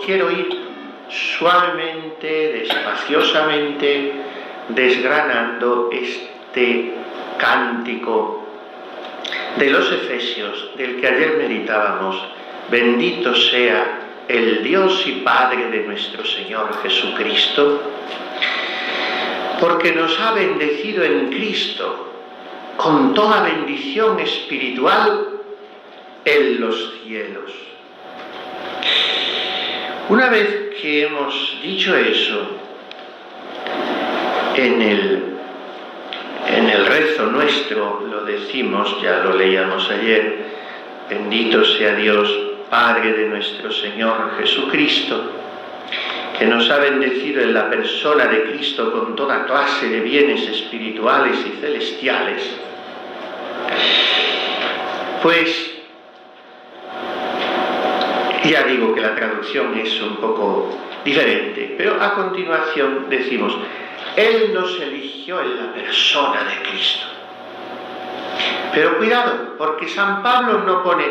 quiero ir suavemente, despaciosamente, desgranando este cántico de los Efesios, del que ayer meditábamos. Bendito sea el Dios y Padre de nuestro Señor Jesucristo, porque nos ha bendecido en Cristo con toda bendición espiritual en los cielos. Una vez que hemos dicho eso, en el rezo nuestro lo decimos, ya lo leíamos ayer: bendito sea Dios, Padre de nuestro Señor Jesucristo, que nos ha bendecido en la persona de Cristo con toda clase de bienes espirituales y celestiales. Pues ya digo que la traducción es un poco diferente, pero a continuación decimos: Él nos eligió en la persona de Cristo. Pero cuidado, porque San Pablo no pone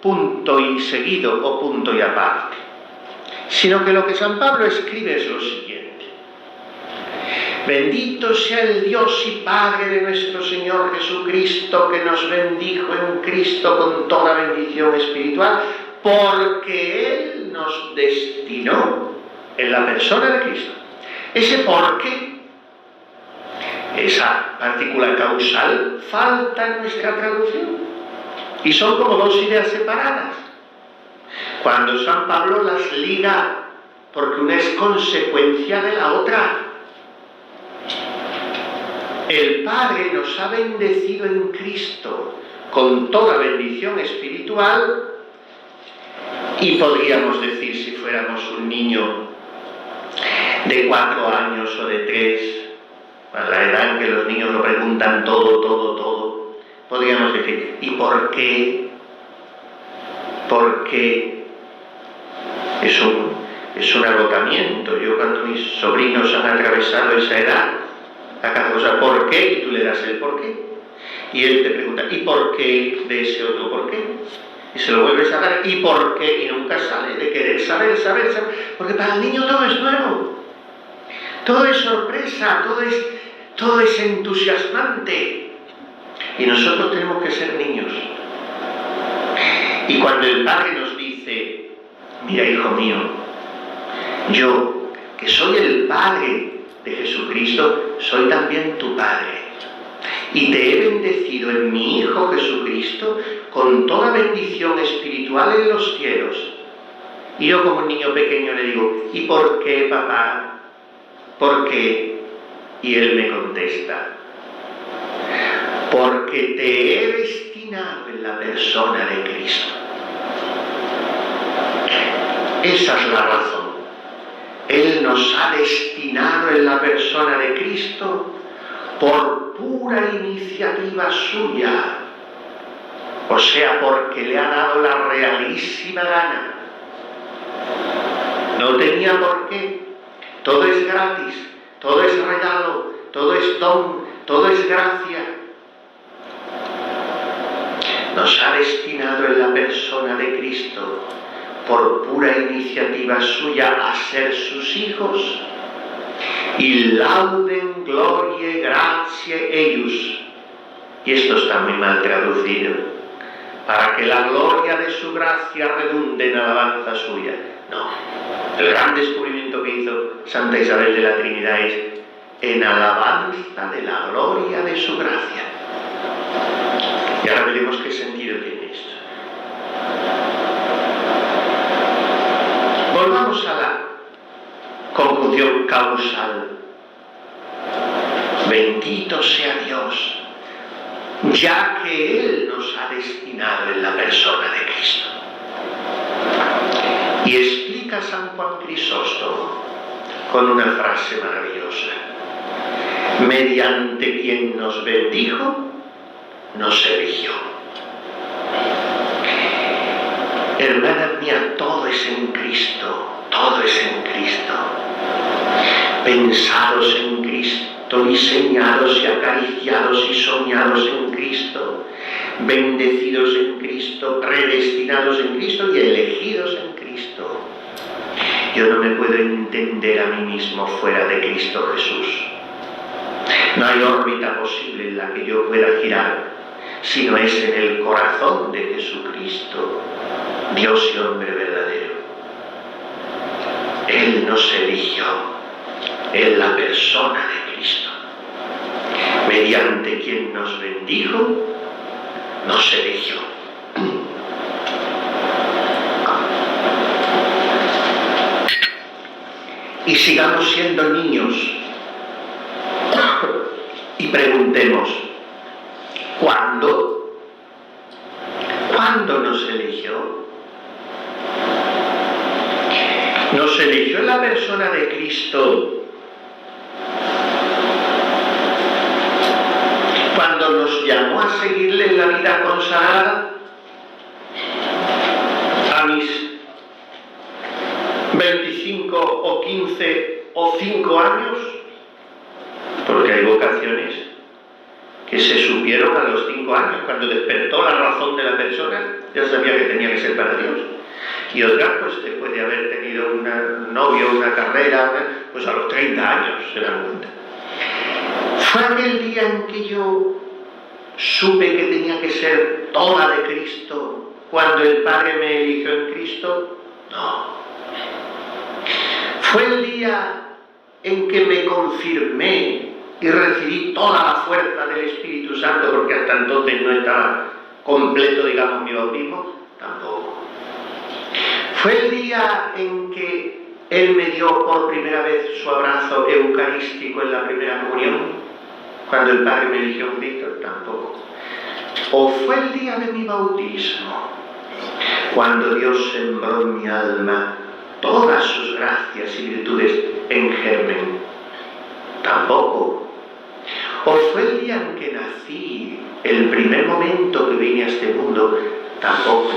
punto y seguido o punto y aparte, sino que lo que San Pablo escribe es lo siguiente: bendito sea el Dios y Padre de nuestro Señor Jesucristo, que nos bendijo en Cristo con toda bendición espiritual, porque Él nos destinó en la persona de Cristo. Ese porque, esa partícula causal, falta en nuestra traducción. Y son como dos ideas separadas. Cuando San Pablo las liga, porque una es consecuencia de la otra. El Padre nos ha bendecido en Cristo con toda bendición espiritual, y podríamos decir, si fuéramos un niño de 4 años o de 3, a la edad en que los niños lo preguntan todo, podríamos decir: ¿y por qué? Porque es un agotamiento. Yo, cuando mis sobrinos han atravesado esa edad, a cada cosa, ¿por qué? Y tú le das el por qué. Y él te pregunta: ¿y por qué de ese otro por qué? Y se lo vuelves a dar: ¿y por qué? Y nunca sale de querer saber. Porque para el niño todo es nuevo. Todo es sorpresa, todo es entusiasmante. Y nosotros tenemos que ser niños. Y cuando el Padre nos dice: mira, hijo mío, yo, que soy el Padre de Jesucristo, soy también tu Padre, y te he bendecido en mi Hijo Jesucristo con toda bendición espiritual en los cielos. Y yo, como un niño pequeño, le digo: ¿y por qué, papá? ¿Por qué? Y él me contesta: porque te he destinado en la persona de Cristo. Esa es la razón. Él nos ha destinado en la persona de Cristo por pura iniciativa suya, o sea, porque le ha dado la realísima gana. No tenía por qué. Todo es gratis, todo es regalo, todo es don, todo es gracia. Nos ha destinado en la persona de Cristo, por pura iniciativa suya, a ser sus hijos. Y lauden gloriae gratiae eius. Y esto está muy mal traducido: para que la gloria de su gracia redunde en alabanza suya. No, el gran descubrimiento que hizo Santa Isabel de la Trinidad es: en alabanza de la gloria de su gracia. Y ahora veremos qué sentido tiene esto. Volvamos a la conjunción causal. Bendito sea Dios, ya que Él nos ha destinado en la persona de Cristo. Y explica San Juan Crisóstomo con una frase maravillosa: mediante quien nos bendijo, nos eligió. Hermana mía, todo es en Cristo, todo es en Cristo. Pensados en Cristo, diseñados y acariciados y soñados en Cristo, bendecidos en Cristo, predestinados en Cristo y elegidos en Cristo. Yo no me puedo entender a mí mismo fuera de Cristo Jesús. No hay órbita posible en la que yo pueda girar, si no es en el corazón de Jesucristo, Dios y hombre verdadero. Él nos eligió en la persona de Cristo, mediante quien nos bendijo, nos eligió. Y sigamos siendo niños y preguntemos, ¿cuándo? ¿Cuándo nos eligió? Nos eligió en la persona de Cristo cuando nos llamó a seguirle en la vida consagrada a mis 25 o 15 o 5 años, porque hay vocaciones que se supieron a los 5 años, cuando despertó la razón de la persona, ya sabía que tenía que ser para Dios. Y otra, pues después de haber tenido un novio, una carrera, pues a los 30 años se dan cuenta. Fue aquel día en que yo supe que tenía que ser toda de Cristo, cuando el Padre me eligió en Cristo. No. Fue el día en que me confirmé y recibí toda la fuerza del Espíritu Santo, porque hasta entonces no estaba completo, digamos, mi bautismo. Tampoco. Fue el día en que Él me dio por primera vez su abrazo eucarístico en la primera comunión, cuando el Padre me eligió en Cristo. Tampoco. O fue el día de mi bautismo, cuando Dios sembró en mi alma todas sus gracias y virtudes en germen. Tampoco. O fue el día en que nací, el primer momento que vine a este mundo. Tampoco.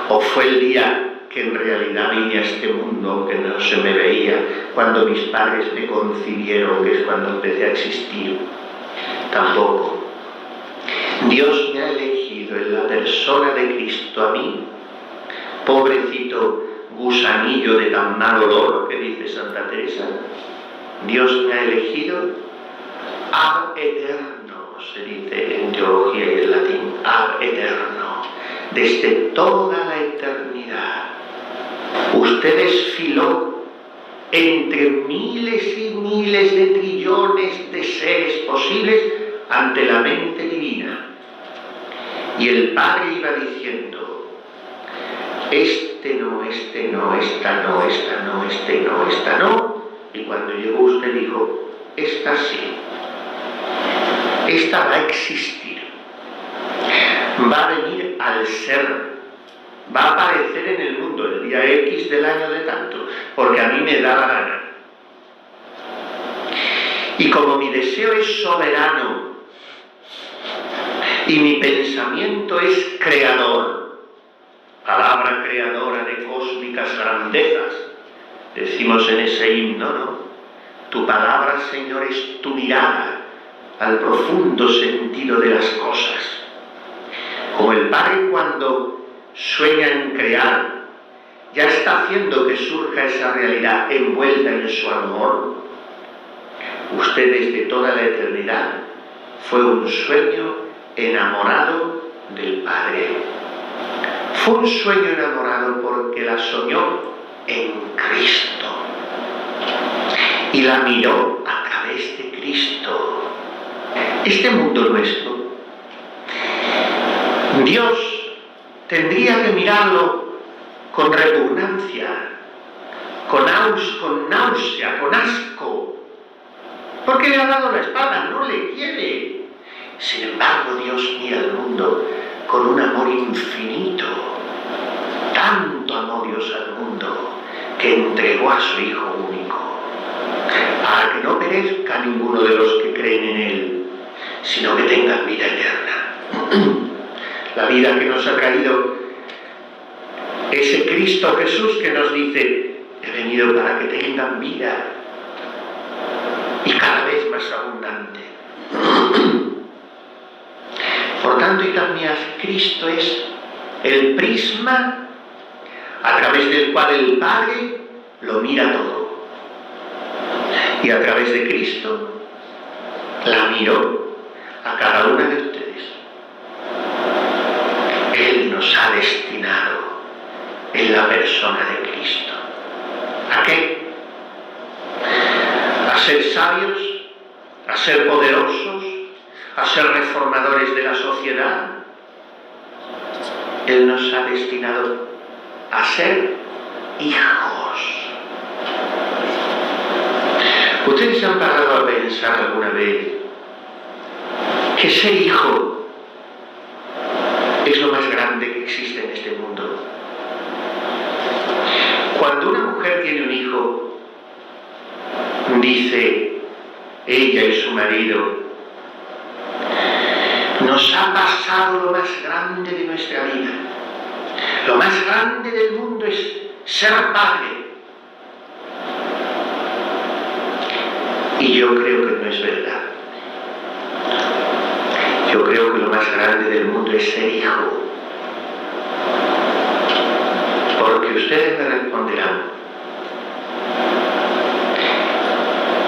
O fue el día que en realidad vine a este mundo, aunque no se me veía, cuando mis padres me concibieron, que es cuando empecé a existir. Tampoco. Dios me ha elegido en la persona de Cristo a mí, pobrecito gusanillo de tan mal olor que dice Santa Teresa. Dios me ha elegido ab eterno, se dice en teología y en latín, ab eterno, desde toda la eternidad. Usted desfiló entre miles y miles de trillones de seres posibles ante la mente divina. Y el Padre iba diciendo, este no, este no, esta no, esta no, este no, esta no. Y cuando llegó usted dijo, esta sí, esta va a existir, va a venir al ser, va a aparecer en el mundo el día X del año de tanto, porque a mí me da la gana. Y como mi deseo es soberano y mi pensamiento es creador, palabra creadora de cósmicas grandezas, decimos en ese himno, ¿no? Tu palabra, Señor, es tu mirada al profundo sentido de las cosas. Como el Padre cuando sueña en crear, ya está haciendo que surja esa realidad envuelta en su amor. Usted desde toda la eternidad fue un sueño enamorado del Padre. Fue un sueño enamorado porque la soñó en Cristo y la miró a través de Cristo. Este mundo nuestro, Dios tendría que mirarlo con repugnancia, con náusea, con asco, porque le ha dado la espalda, no le quiere. Sin embargo, Dios mira al mundo con un amor infinito. Tanto amó Dios al mundo que entregó a su Hijo único, para que no perezca ninguno de los que creen en Él, sino que tengan vida eterna. La vida que nos ha traído ese Cristo Jesús que nos dice, he venido para que tengan vida y cada vez más abundante. Por tanto, hijas mías, Cristo es el prisma a través del cual el Padre lo mira todo. Y a través de Cristo la miró a cada una de ustedes. Él nos ha destinado en la persona de Cristo. ¿A qué? A ser sabios, a ser poderosos, a ser reformadores de la sociedad. Él nos ha destinado a ser hijos. ¿Ustedes se han parado a pensar alguna vez que ser hijo es lo más grande que existe en este mundo? Cuando una mujer tiene un hijo, dice ella y su marido, nos ha pasado lo más grande de nuestra vida. Lo más grande del mundo es ser padre. Y yo creo que no es verdad. Yo creo que lo más grande del mundo es ser hijo. Porque ustedes me responderán,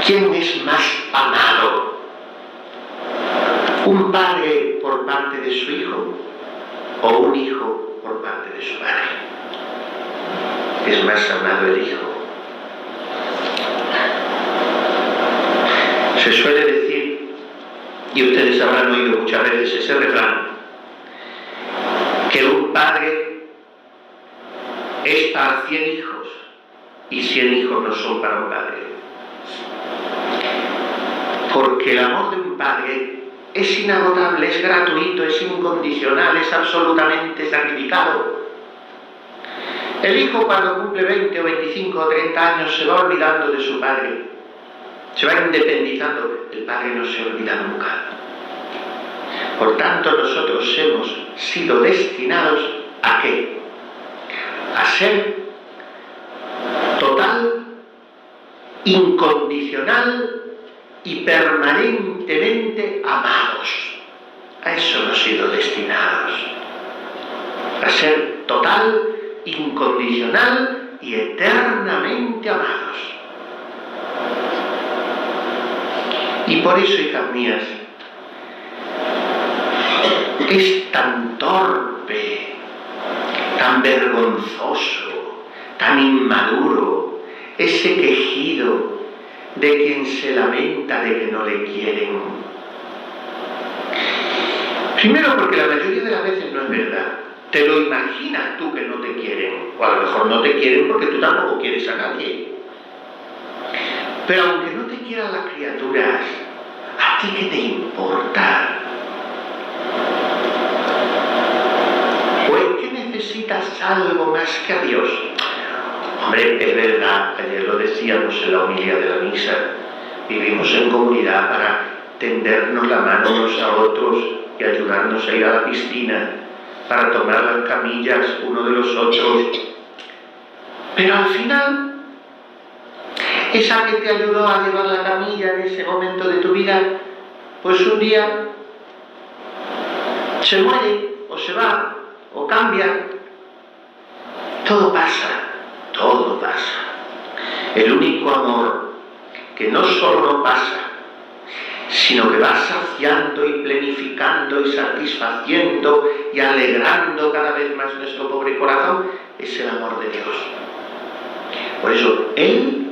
¿quién es más amado? ¿Un padre por parte de su hijo o un hijo por parte de su padre? Es más amado el hijo. Se suele decir, y ustedes habrán oído muchas veces ese refrán, que un padre es para 100 hijos y 100 hijos no son para un padre. Porque el amor de un padre es inagotable, es gratuito, es incondicional, es absolutamente sacrificado. El hijo cuando cumple 20 o 25 o 30 años se va olvidando de su padre, se va independizando. El padre no se olvida nunca. Por tanto, nosotros hemos sido destinados ¿a qué? A ser total, incondicional y permanentemente amados. A eso hemos sido destinados. A ser total, incondicional y eternamente amados. Y por eso, hijas mías, es tan torpe, tan vergonzoso, tan inmaduro ese quejido de quien se lamenta de que no le quieren. Primero porque la mayoría de las veces no es verdad. Te lo imaginas tú que no te quieren, o a lo mejor no te quieren porque tú tampoco quieres a nadie. Pero aunque no te quieran las criaturas, ¿a ti qué te importa? ¿O es que necesitas algo más que a Dios? Hombre, es verdad, ayer lo decíamos en la homilía de la misa, vivimos en comunidad para tendernos la mano unos a otros y ayudarnos a ir a la piscina, para tomar las camillas uno de los otros. Pero al final, esa que te ayudó a llevar la camilla en ese momento de tu vida, pues un día se muere, o se va, o cambia. Todo pasa, todo pasa. El único amor que no solo no pasa, sino que va saciando y plenificando y satisfaciendo y alegrando cada vez más nuestro pobre corazón, es el amor de Dios. Por eso, Él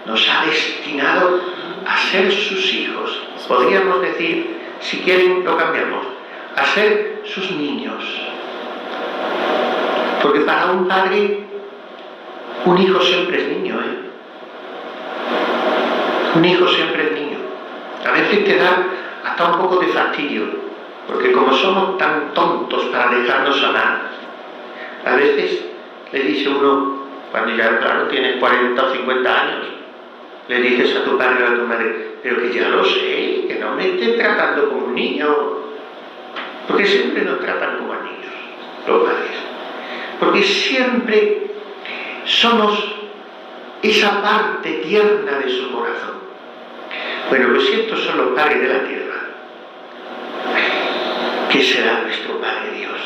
nos ha destinado a ser sus hijos. Podríamos decir, si quieren lo cambiamos, a ser sus niños. Porque para un padre, un hijo siempre es niño, ¿eh? Un hijo siempre es niño. A veces te da hasta un poco de fastidio, porque como somos tan tontos para dejarnos amar, a veces le dice uno, cuando ya claro tienes 40 o 50 años, le dices a tu padre o a tu madre, pero que ya lo sé, que no me estén tratando como un niño, porque siempre nos tratan como a niños, los padres, porque siempre somos esa parte tierna de su corazón. Bueno, pues si estos son los padres de la tierra, ¿qué será nuestro Padre Dios?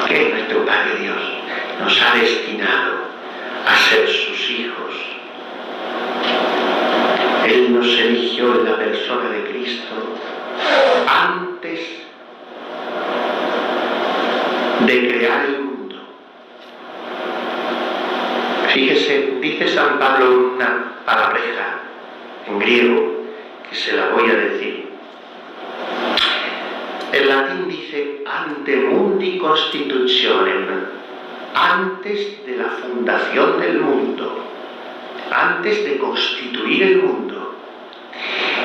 ¿Qué es nuestro Padre Dios? nos ha destinado a ser sus hijos. Él nos eligió en la persona de Cristo antes de crear el mundo. Fíjese, dice San Pablo una palabreja en griego, que se la voy a decir. En latín dice ante mundi constitutionem, antes de la fundación del mundo, antes de constituir el mundo.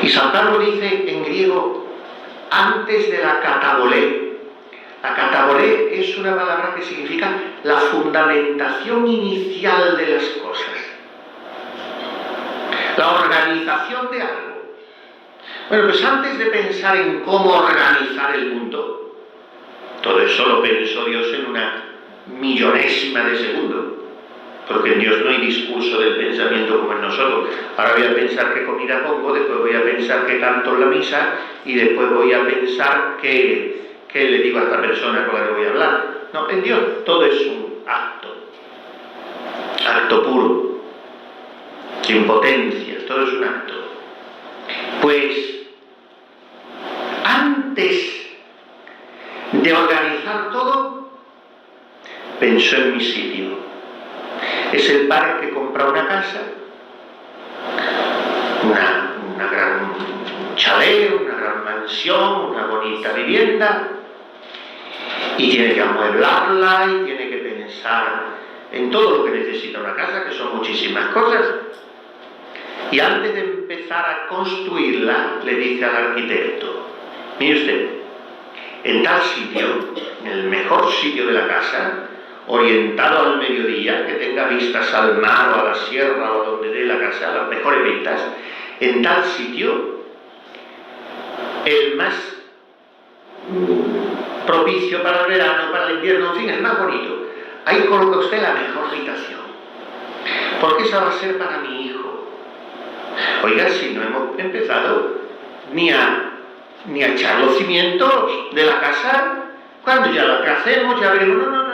Y San Pablo dice en griego antes de la katabolé. La katabolé es una palabra que significa la fundamentación inicial de las cosas, la organización de algo. Bueno, pues antes de pensar en cómo organizar el mundo, todo eso lo pensó Dios en una millonésima de segundo, porque en Dios no hay discurso del pensamiento como en nosotros. Ahora voy a pensar qué comida pongo, después voy a pensar qué canto en la misa y después voy a pensar qué le digo a esta persona con la que voy a hablar. No, en Dios todo es un acto puro, sin potencias, todo es un acto. Pues antes de organizar todo, pensó en mi sitio. Es el padre que compra una casa, una gran chalet, una gran mansión, una bonita vivienda, y tiene que amueblarla y tiene que pensar en todo lo que necesita una casa, que son muchísimas cosas. Y antes de empezar a construirla, le dice al arquitecto: mire usted, en tal sitio, en el mejor sitio de la casa, orientado al mediodía, que tenga vistas al mar o a la sierra o a donde dé la casa, las mejores vistas, en tal sitio, el más propicio para el verano, para el invierno, en fin, el más bonito. Ahí coloca usted la mejor habitación, porque esa va a ser para mi hijo. Oiga, si no hemos empezado ni a echar los cimientos de la casa, cuando ya la tracemos, ya veremos, no.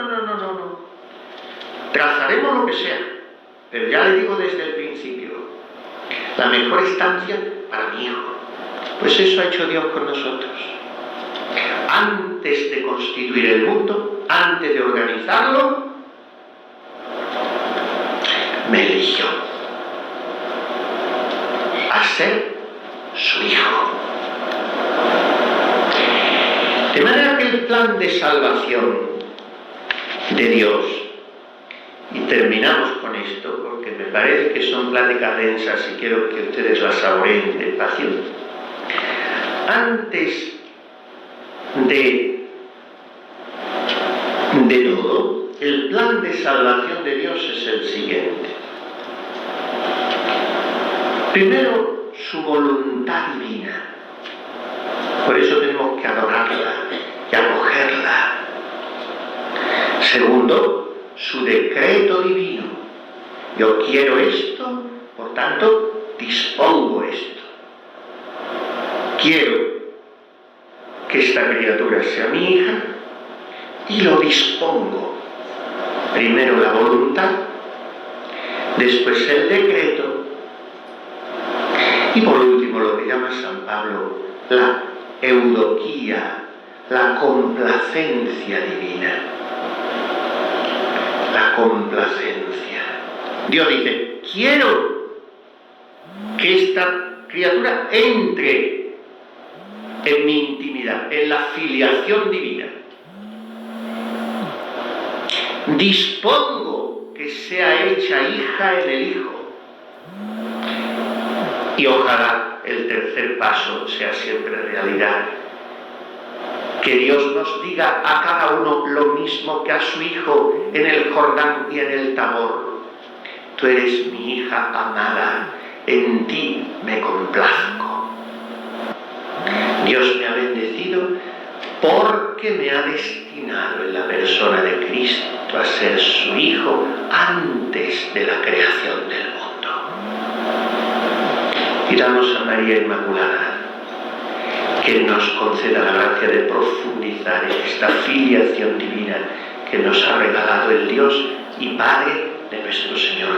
Trazaremos lo que sea, pero ya le digo desde el principio, la mejor estancia para mi hijo. Pues eso ha hecho Dios con nosotros. Antes de constituir el mundo, antes de organizarlo, me eligió a ser su hijo. De manera que el plan de salvación de Dios, y terminamos con esto porque me parece que son pláticas densas y quiero que ustedes las saboreen despacio. Antes de todo, el plan de salvación de Dios es el siguiente. Primero, su voluntad divina. Por eso tenemos que adorarla y acogerla. Segundo, su decreto divino. Yo quiero esto, por tanto, dispongo esto. Quiero que esta criatura sea mi hija y lo dispongo. Primero la voluntad, después el decreto y por último lo que llama San Pablo la eudoquía, la complacencia divina. La complacencia. Dios dice: quiero que esta criatura entre en mi intimidad, en la filiación divina. Dispongo que sea hecha hija en el Hijo. Y ojalá el tercer paso sea siempre realidad. Que Dios nos diga a cada uno lo mismo que a su Hijo en el Jordán y en el Tabor: tú eres mi hija amada, en ti me complazco. Dios me ha bendecido porque me ha destinado en la persona de Cristo a ser su Hijo antes de la creación del mundo. Pidamos a María Inmaculada que nos conceda la gracia de profundizar en esta filiación divina que nos ha regalado el Dios y Padre de nuestro Señor